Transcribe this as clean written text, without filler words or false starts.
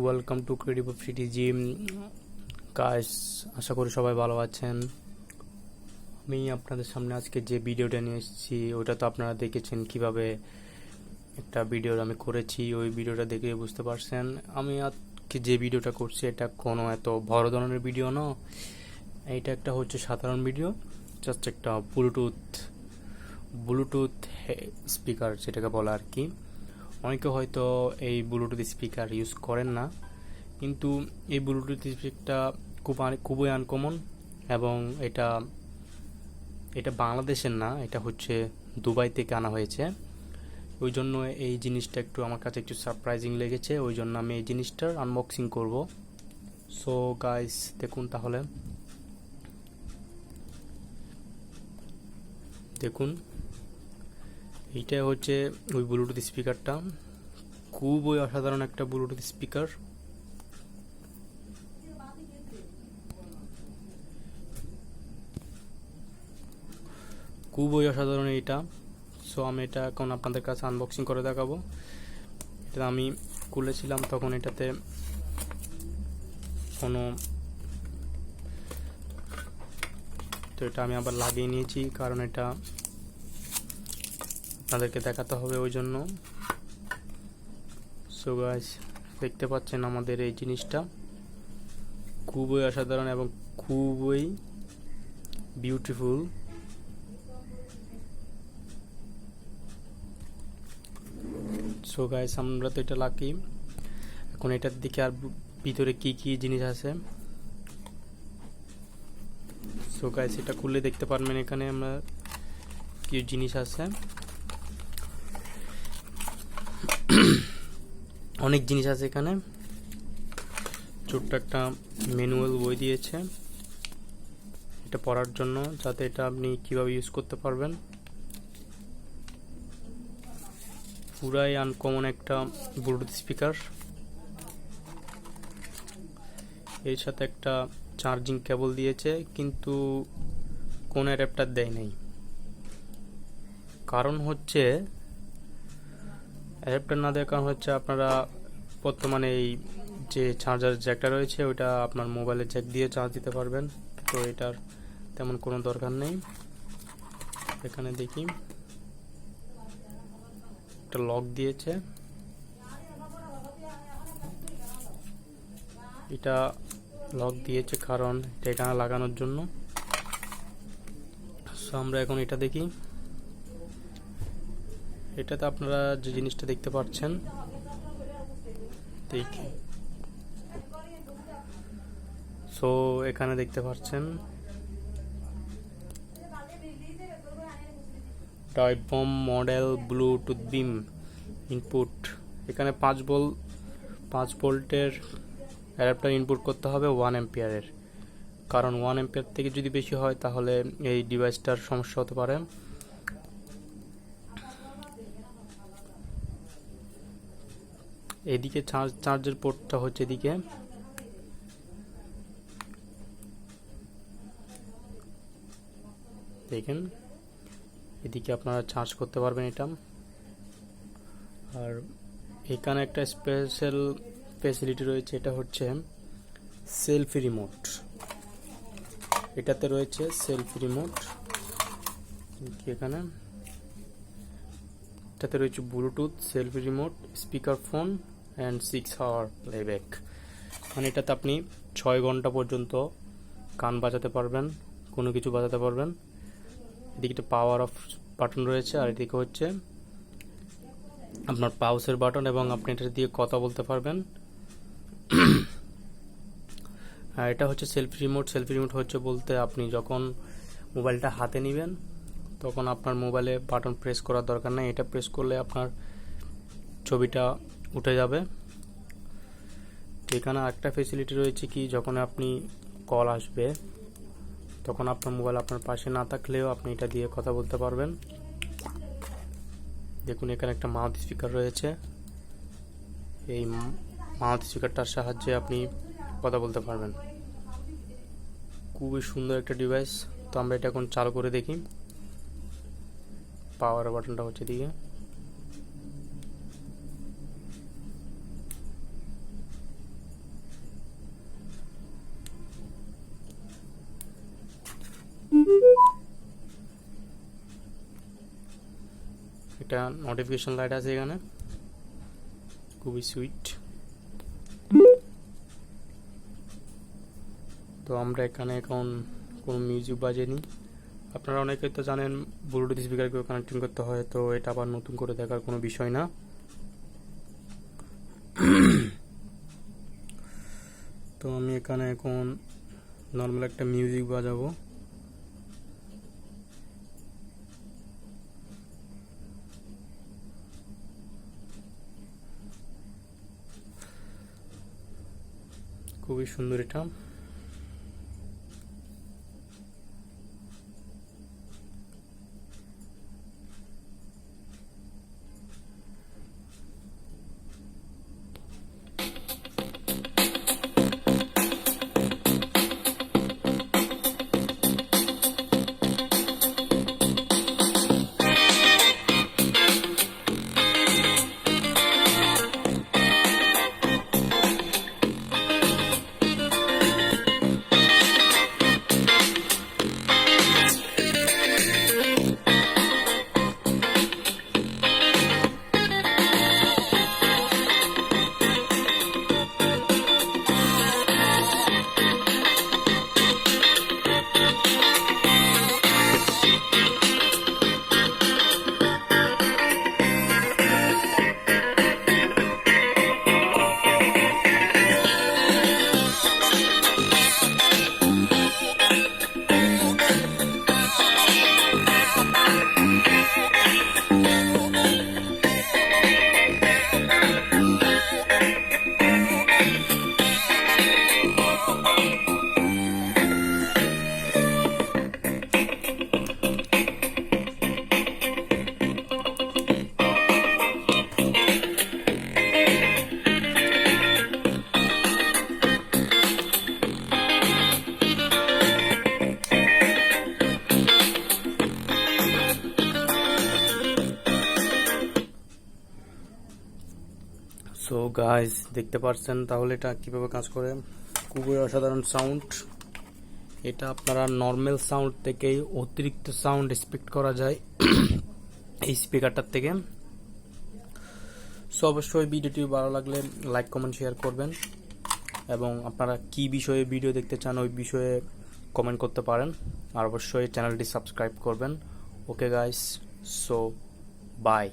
Welcome to creative CTG guys. আশা করি সবাই ভালো আছেন। আমি আপনাদের সামনে আজকে যে ভিডিওটা নিয়ে এসেছি ওটা তো আপনারা দেখেছেন কিভাবে একটা ভিডিও আমি করেছি, ওই ভিডিওটা দেখে বুঝতে পারছেন। আমি আজকে যে ভিডিওটা করছি এটা কোনো এত বড় ধরনের ভিডিও না, এইটা একটা হচ্ছে সাধারণ ভিডিও, জাস্ট একটা ব্লুটুথ স্পিকার যেটাকে বলা আর কি। অনেকে হয়তো এই ব্লুটুথ স্পিকার ইউজ করেন না, কিন্তু এই ব্লুটুথ স্পিকারটা খুবই আনকমন এবং এটা বাংলাদেশের না, এটা হচ্ছে দুবাই থেকে আনা হয়েছে। ওই জন্য এই জিনিসটা একটু আমার কাছে একটু সারপ্রাইজিং লেগেছে, ওই জন্য আমি এই জিনিসটার আনবক্সিং করব। সো গাইস দেখুন, তাহলে দেখুন, এইটা হচ্ছে ওই ব্লুটুথ স্পিকারটা। খুবই অসাধারণ একটা ব্লুটুথ স্পিকার। খুবই অসাধারণ এইটা। সো আমি এটা এখন আপনাদের কাছে আনবক্সিং করে দেখাবো। এটা আমি খুলেছিলাম তখন এটাতে তো এটা আমি আবার লাগিয়ে নিয়েছি, কারণ এটা আপনাদেরকে দেখাতে হবে ওই জন্য। সো গাইস দেখতে পাচ্ছেন আমাদের এই জিনিসটা খুবই অসাধারণ এবং খুবই বিউটিফুল। সো গাইস আমরা তো এটা লাকি। এখন এটার দিকে আর ভিতরে কি কি জিনিস আছে, সো গাইস এটা খুলে দেখতে পারবেন এখানে আমরা কি জিনিস আছে। অনেক জিনিস আছে এখানে। ছোট্ট একটা ম্যানুয়াল বই দিয়েছে এটা পড়ার জন্য, যাতে এটা আপনি কিভাবে ইউজ করতে পারবেন। পুরাই আনকমন একটা ব্লুটুথ স্পিকার। এর সাথে একটা চার্জিং কেবল দিয়েছে, কিন্তু কোন অ্যাডাপ্টার দেয় নাই। কারণ হচ্ছে অ্যাডাপ্টার না দেওয়ার কারণ হচ্ছে আপনারা বর্তমানে এই যে চার্জার জ্যাকটা রয়েছে ওইটা আপনার মোবাইলের জ্যাক দিয়ে চার্জ দিতে পারবেন, তো এটার তেমন কোনো দরকার নেই। এখানে দেখি একটা লক দিয়েছে, এটা লক দিয়েছে কারণ এটা এখানে লাগানোর জন্য। সো আমরা এখন এটা দেখি। এটাতে আপনারা যে জিনিসটা দেখতে পাচ্ছেন, দেখি। সো এখানে দেখতে পাচ্ছেন টাইপবম মডেল ব্লুটুথ বিম ইনপুট। এখানে 5 ভোল্টের অ্যাডাপ্টার ইনপুট করতে হবে 1 অ্যাম্পিয়ারের, কারণ 1 অ্যাম্পিয়ার থেকে যদি বেশি হয় তাহলে এই ডিভাইসটার সমস্যা হতে পারে। এদিকে চার্জের পোর্টটা হচ্ছে এদিকে। দেখেন এদিকে আপনারা চার্জ করতে পারবেন এটা। আর এখানে একটা স্পেশাল ফ্যাসিলিটি রয়েছে, এটা হচ্ছে সেলফি রিমোট। এটাতে রয়েছে সেলফি রিমোট। এখানে এটাতে রয়েছে Bluetooth, selfie remote, speaker phone and 6 hour playback. মানে এটাতে আপনি 6 ঘন্টা পর্যন্ত গান বাজাতে পারবেন, কোনো কিছু বাজাতে পারবেন। এদিকে একটা পাওয়ার অফ বাটন রয়েছে, আর এদিকে হচ্ছে আপনার পাউসের বাটন, এবং আপনি এটা দিয়ে কথা বলতে পারবেন। আর এটা হচ্ছে সেলফি রিমোট। সেলফি রিমোট হচ্ছে বলতে আপনি যখন মোবাইলটা হাতে নেবেন তখন আপনার মোবাইলে বাটন প্রেস করার দরকার নেই, এটা প্রেস করলে আপনার ছবিটা উঠে যাবে। এখানে একটা ফ্যাসিলিটি রয়েছে কি, যখন আপনি কল আসবে তখন আপনার মোবাইল আপনার পাশে না থাকলেও আপনি এটা দিয়ে কথা বলতে পারবেন। দেখুন এখানে একটা মাউথ স্পিকার রয়েছে, এই মাউথ স্পিকারটার সাহায্যে আপনি কথা বলতে পারবেন। খুবই সুন্দর একটা ডিভাইস। তো আমরা এটা এখন চালু করে দেখি। পাওয়ার বাটনটা হচ্ছে দিকে, একটা নোটিফিকেশন লাইট আছে এখানে, খুবই সুইট। তো আমরা এখানে এখন কোনো মিউজিক বাজেনি। আপনারা অনেকে তো জানেন ব্লুটুথ স্পিকার করে কানেক্টিং করতে হয়, তো এটা আবার নতুন করে দেখার কোনো বিষয় না। তো আমি এখানে এখন নর্মাল একটা মিউজিক বাজাবো। খুবই সুন্দর এটা। সো গাইজ দেখতে পাচ্ছেন তাহলে এটা কিভাবে কাজ করে, খুবই অসাধারণ সাউন্ড। এটা আপনারা নর্মাল সাউন্ড থেকেই অতিরিক্ত সাউন্ড এক্সপেক্ট করা যায় এই স্পিকারটার থেকে। সো অবশ্যই ভিডিওটি ভালো লাগলে লাইক কমেন্ট শেয়ার করবেন, এবং আপনারা কি বিষয়ে ভিডিও দেখতে চান ওই বিষয়ে কমেন্ট করতে পারেন, আর অবশ্যই চ্যানেলটি সাবস্ক্রাইব করবেন। Okay guys, so by.